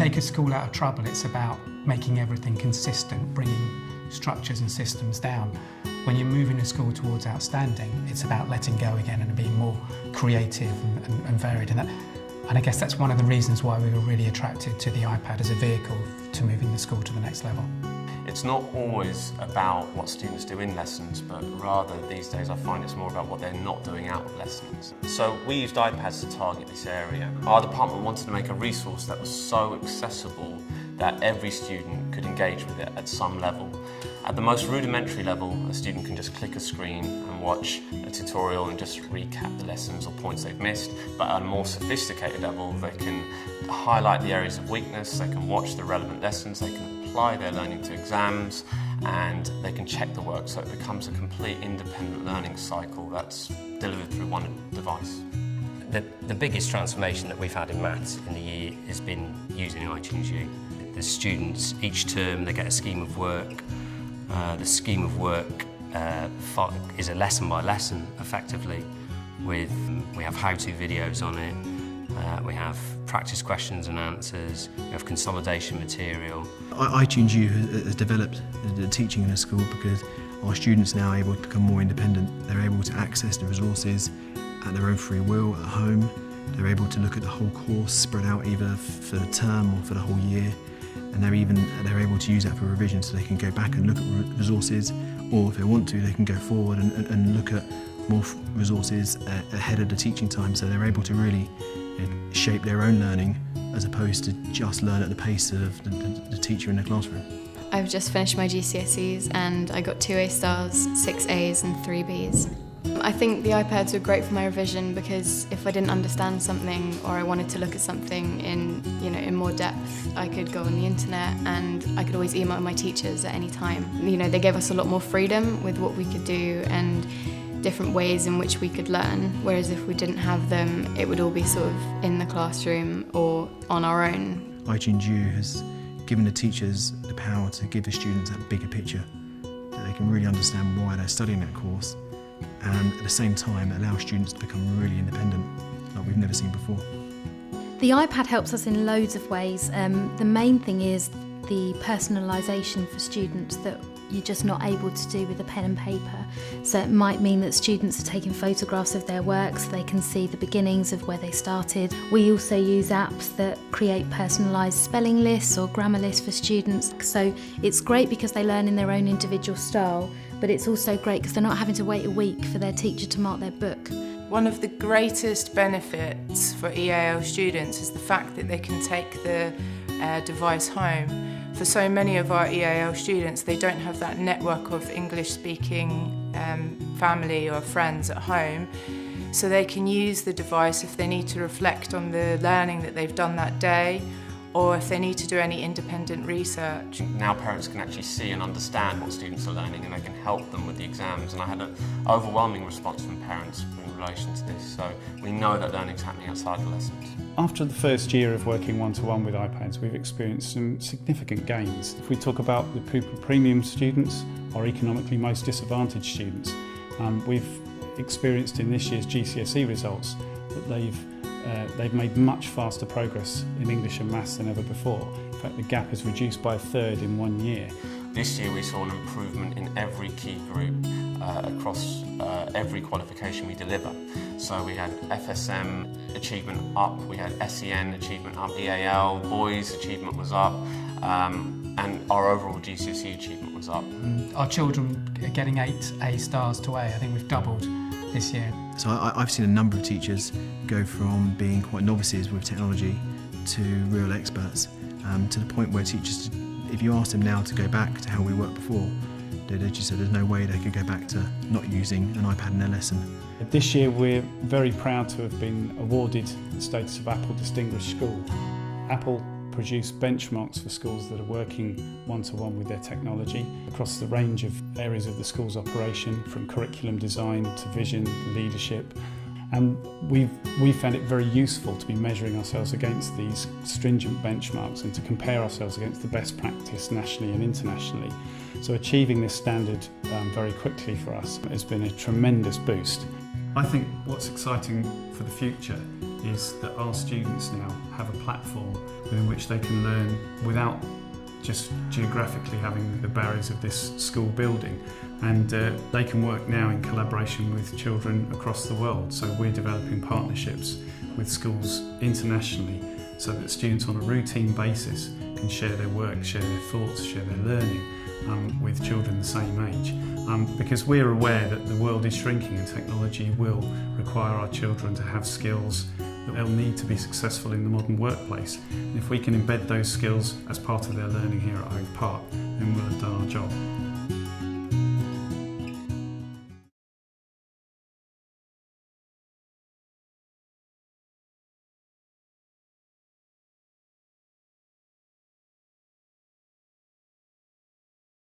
take a school out of trouble, it's about making everything consistent, bringing structures and systems down. When you're moving a school towards outstanding, it's about letting go again and being more creative and varied. And I guess that's one of the reasons why we were really attracted to the iPad as a vehicle to moving the school to the next level. It's not always about what students do in lessons, but rather these days I find it's more about what they're not doing out of lessons. So we used iPads to target this area. Our department wanted to make a resource that was so accessible that every student could engage with it at some level. At the most rudimentary level, a student can just click a screen and watch a tutorial and just recap the lessons or points they've missed. But at a more sophisticated level, they can highlight the areas of weakness, they can watch the relevant lessons, they can apply their learning to exams, and they can check the work, so it becomes a complete independent learning cycle that's delivered through one device. The biggest transformation that we've had in maths in the year has been using iTunes U. The students, each term, they get a scheme of work. The scheme of work is a lesson by lesson, effectively. We have how-to videos on it, we have practice questions and answers, we have consolidation material. iTunes U has developed the teaching in a school because our students are now able to become more independent. They're able to access the resources at their own free will at home. They're able to look at the whole course spread out either for the term or for the whole year. And they're able to use that for revision, so they can go back and look at resources, or if they want to, they can go forward and look at more resources ahead of the teaching time, so they're able to really shape their own learning as opposed to just learn at the pace of the teacher in the classroom. I've just finished my GCSEs and I got 2 A stars, 6 A's and 3 B's. I think the iPads were great for my revision because if I didn't understand something or I wanted to look at something in more depth, I could go on the internet and I could always email my teachers at any time. They gave us a lot more freedom with what we could do and different ways in which we could learn, whereas if we didn't have them, it would all be sort of in the classroom or on our own. iTunes U has given the teachers the power to give the students that bigger picture, that they can really understand why they're studying that course, and at the same time allow students to become really independent like we've never seen before. The iPad helps us in loads of ways. The main thing is the personalisation for students that you're just not able to do with a pen and paper. So it might mean that students are taking photographs of their work so they can see the beginnings of where they started. We also use apps that create personalised spelling lists or grammar lists for students. So it's great because they learn in their own individual style, but it's also great because they're not having to wait a week for their teacher to mark their book. One of the greatest benefits for EAL students is the fact that they can take the device home. For so many of our EAL students, they don't have that network of English-speaking family or friends at home, so they can use the device if they need to reflect on the learning that they've done that day, or if they need to do any independent research. Now parents can actually see and understand what students are learning, and they can help them with the exams, and I had an overwhelming response from parents in relation to this, so we know that learning's happening outside the lessons. After the first year of working one-to-one with iPads, we've experienced some significant gains. If we talk about the pupil premium students, our economically most disadvantaged students, we've experienced in this year's GCSE results that they've made much faster progress in English and maths than ever before. In fact, the gap has reduced by a third in 1 year. This year we saw an improvement in every key group across every qualification we deliver. So we had FSM achievement up, we had SEN achievement up, EAL, boys achievement was up, and our overall GCSE achievement was up. Our children are getting 8 A stars to A. I think we've doubled this year. So I've seen a number of teachers go from being quite novices with technology to real experts, to the point where teachers, if you ask them now to go back to how we worked before, they just said there's no way they could go back to not using an iPad in their lesson. This year we're very proud to have been awarded the status of Apple Distinguished School. Apple produce benchmarks for schools that are working one-to-one with their technology across the range of areas of the school's operation, from curriculum design to vision, leadership. And we've found it very useful to be measuring ourselves against these stringent benchmarks and to compare ourselves against the best practice nationally and internationally. So achieving this standard very quickly for us has been a tremendous boost. I think what's exciting for the future is that our students now have a platform within which they can learn without just geographically having the barriers of this school building, and they can work now in collaboration with children across the world. So we're developing partnerships with schools internationally so that students on a routine basis can share their work, share their thoughts, share their learning with children the same age. Because we're aware that the world is shrinking and technology will require our children to have skills that they'll need to be successful in the modern workplace. And if we can embed those skills as part of their learning here at Hove Park, then we'll have done our job.